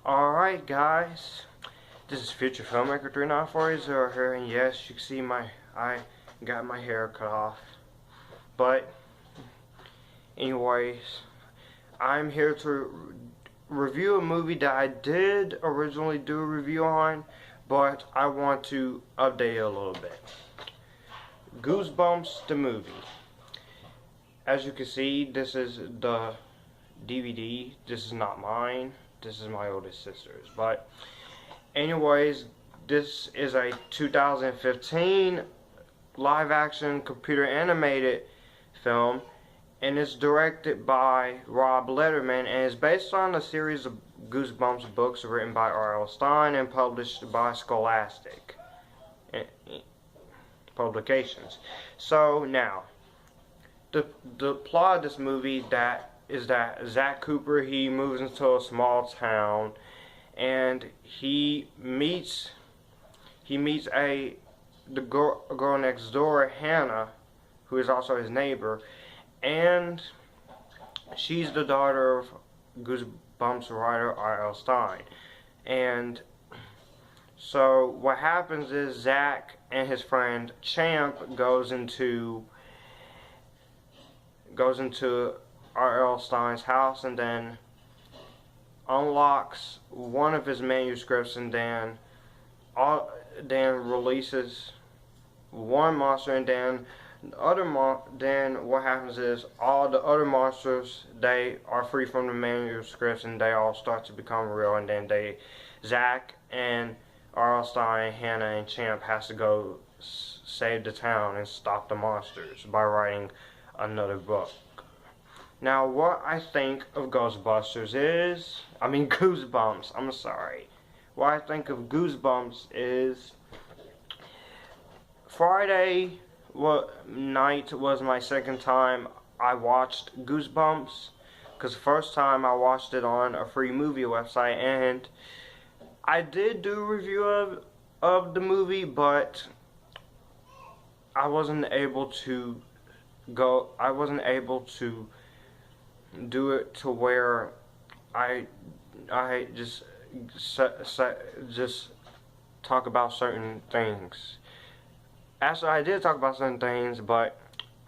Alright guys, this is Future Filmmaker 3940 here, and yes, you can see I got my hair cut off. But anyways, I'm here to review a movie that I did originally do a review on, but I want to update it a little bit. Goosebumps the movie. As you can see, this is the DVD. This is not mine. This is my oldest sister's. But anyways, this is a 2015 live action computer animated film, and it's directed by Rob Letterman and is based on a series of Goosebumps books written by R.L. Stine and published by Scholastic Publications. So now, the plot of this movie is that Zach Cooper, he moves into a small town, and he meets the girl next door, Hannah, who is also his neighbor, and she's the daughter of Goosebumps writer R.L. Stine. And so what happens is Zach and his friend Champ goes into R.L. Stine's house and then unlocks one of his manuscripts, and then releases one monster, and then what happens is all the other monsters, they are free from the manuscripts and they all start to become real, and then Zach and R.L. Stine, Hannah, and Champ has to go save the town and stop the monsters by writing another book. Now, what I think of Goosebumps, I'm sorry. What I think of Goosebumps is Friday night was my second time I watched Goosebumps, because the first time I watched it on a free movie website, and I did do a review of the movie, but I wasn't able to do it to where I just talk about certain things. Actually, I did talk about certain things, but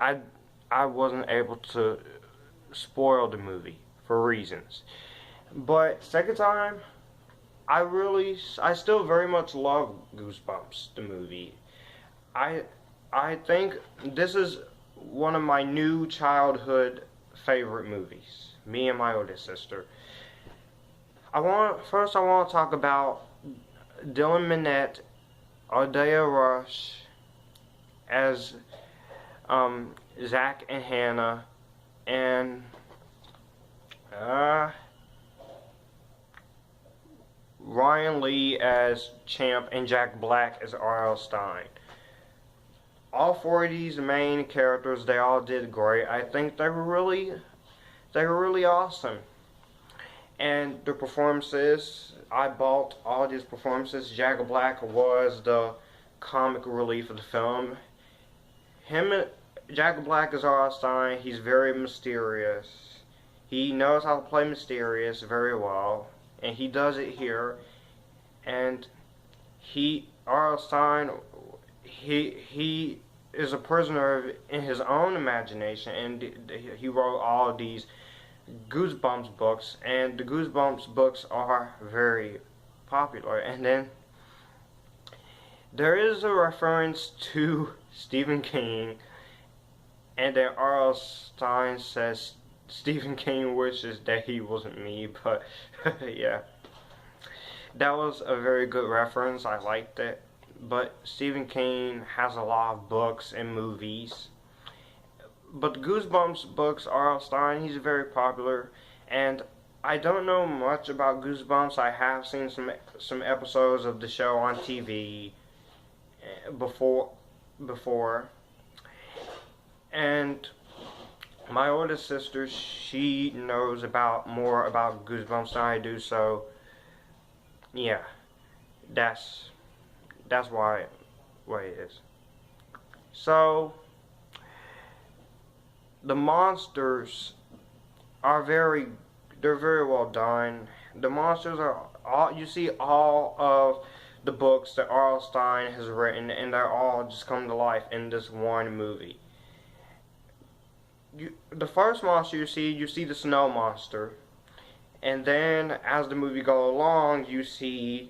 I wasn't able to spoil the movie for reasons. But second time, I still very much love Goosebumps the movie. I think this is one of my new childhood favorite movies. Me and my oldest sister. First I want to talk about Dylan Minnette, Ardea Rush as Zach and Hannah, and Ryan Lee as Champ, and Jack Black as R.L. Stine. All four of these main characters, they all did great. I think they were really awesome. And the performances, I bought all these performances. Jack Black was the comic relief of the film. Jack Black is R.L. Stine. He's very mysterious. He knows how to play mysterious very well, and he does it here. And R.L. Stine, he is a prisoner in his own imagination, and he wrote all of these Goosebumps books, and the Goosebumps books are very popular. And then there is a reference to Stephen King, and then R.L. Stine says Stephen King wishes that he wasn't me, but yeah, that was a very good reference. I liked it. But Stephen King has a lot of books and movies. But the Goosebumps books, R.L. Stine, he's very popular. And I don't know much about Goosebumps. I have seen some episodes of the show on TV before. And my oldest sister, she knows more about Goosebumps than I do. So yeah, that's why it is. So the monsters are very well done. the monsters are all, you see all of the books that R.L. Stine has written, and they're all just come to life in this one movie. The first monster you see the snow monster, and then as the movie goes along, you see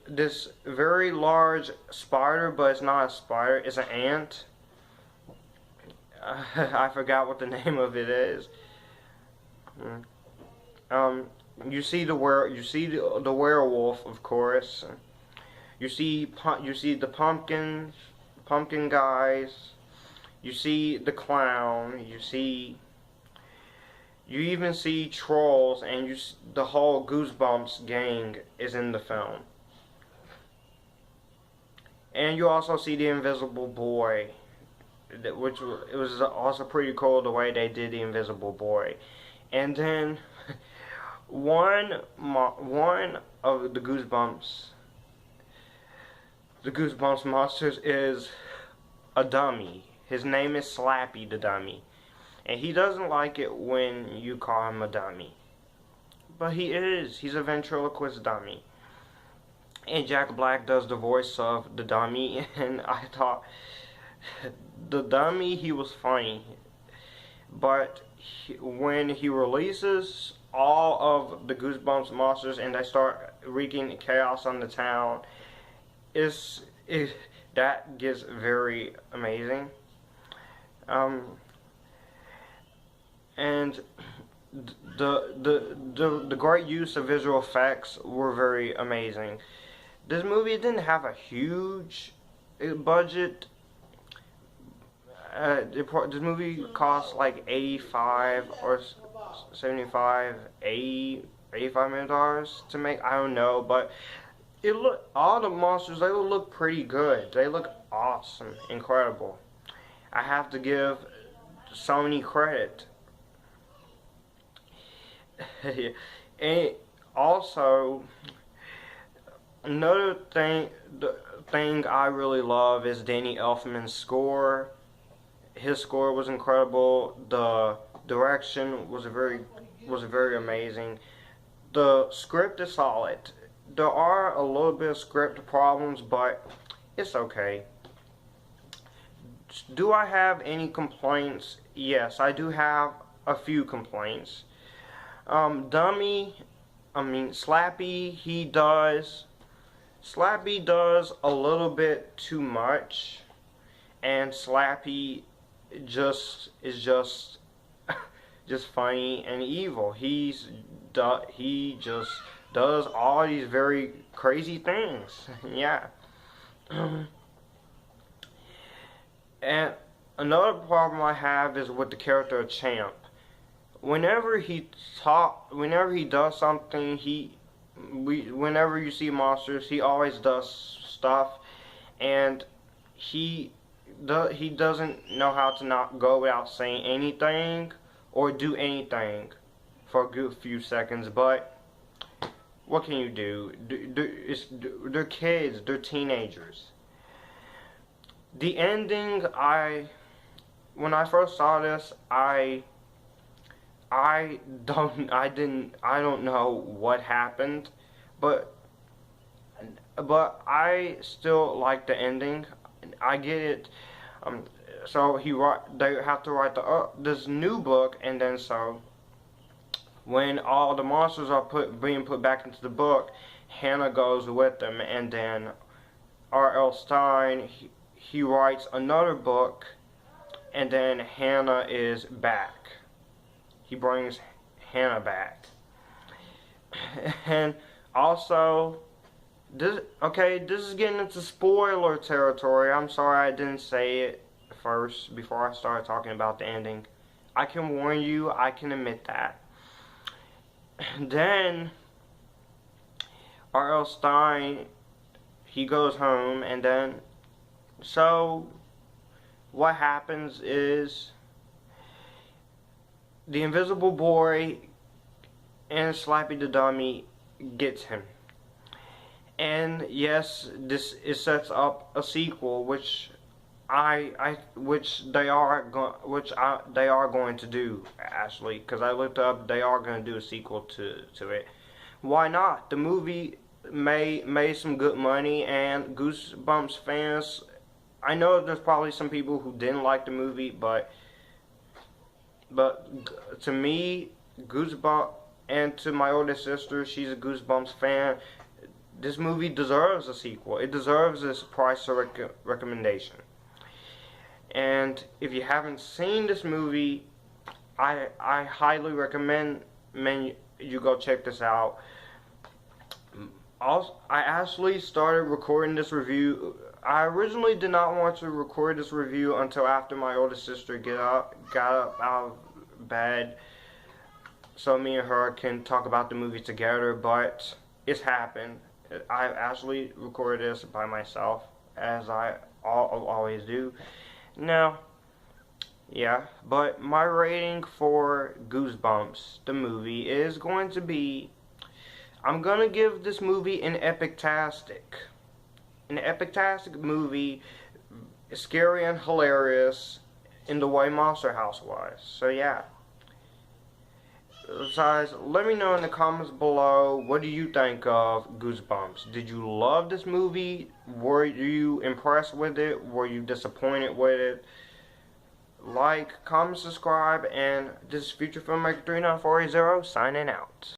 this very large spider, but it's not a spider, it's an ant. I forgot what the name of it is. You see the werewolf, of course. You see the pumpkin guys. You see the clown. You even see trolls, and the whole Goosebumps gang is in the film. And you also see the Invisible Boy, which it was also pretty cool the way they did the Invisible Boy. And then one of the Goosebumps monsters is a dummy. His name is Slappy the Dummy. And he doesn't like it when you call him a dummy. But he is. He's a ventriloquist dummy. And Jack Black does the voice of the dummy. And I thought, the dummy, he was funny. But when he releases all of the Goosebumps monsters and they start wreaking chaos on the town, that gets very amazing. And the great use of visual effects were very amazing. This movie didn't have a huge budget. This movie cost like 85 or 75, $85 million to make. I don't know, but all the monsters, they look pretty good. They look awesome, incredible. I have to give Sony credit. And also, another thing, the thing I really love is Danny Elfman's score. His score was incredible. The direction was very amazing. The script is solid. There are a little bit of script problems, but it's okay. Do I have any complaints? Yes, I do have a few complaints. Slappy does a little bit too much, and Slappy is just funny and evil. He just does all these very crazy things. Yeah. And another problem I have is with the character of Champ. Whenever he does something, whenever you see monsters, he always does stuff, and he doesn't know how to not go without saying anything or do anything for a good few seconds. But what can you do? They're kids, they're teenagers. The ending, when I first saw this, I don't know what happened, but I still like the ending. I get it. So they have to write this new book, and then so when all the monsters are being put back into the book, Hannah goes with them, and then R.L. Stine he writes another book, and then Hannah is back. He brings Hannah back. And also, this is getting into spoiler territory. I'm sorry I didn't say it first before I started talking about the ending. I can warn you, I can admit that. Then R.L. Stine, he goes home, and then so what happens is the Invisible Boy and Slappy the Dummy gets him. And yes, it sets up a sequel, which they are going to do, actually, because I looked up, they are going to do a sequel to it. Why not? The movie made some good money, and Goosebumps fans, I know there's probably some people who didn't like the movie, but to me, Goosebumps, and to my older sister, she's a Goosebumps fan. This movie deserves a sequel. It deserves this price recommendation. And if you haven't seen this movie, I highly recommend you go check this out. Also, I actually started recording this review. I originally did not want to record this review until after my older sister got up out of bed, so me and her can talk about the movie together. But it's happened. I actually recorded this by myself, as I always do. Now, yeah, but my rating for Goosebumps, the movie, is going to be, I'm gonna give this movie an epic-tastic. An epic-tastic movie, scary and hilarious in the way Monster House was. So yeah. Besides, let me know in the comments below, what do you think of Goosebumps? Did you love this movie? Were you impressed with it? Were you disappointed with it? Like, comment, subscribe, and this is Future Filmmaker 39480 signing out.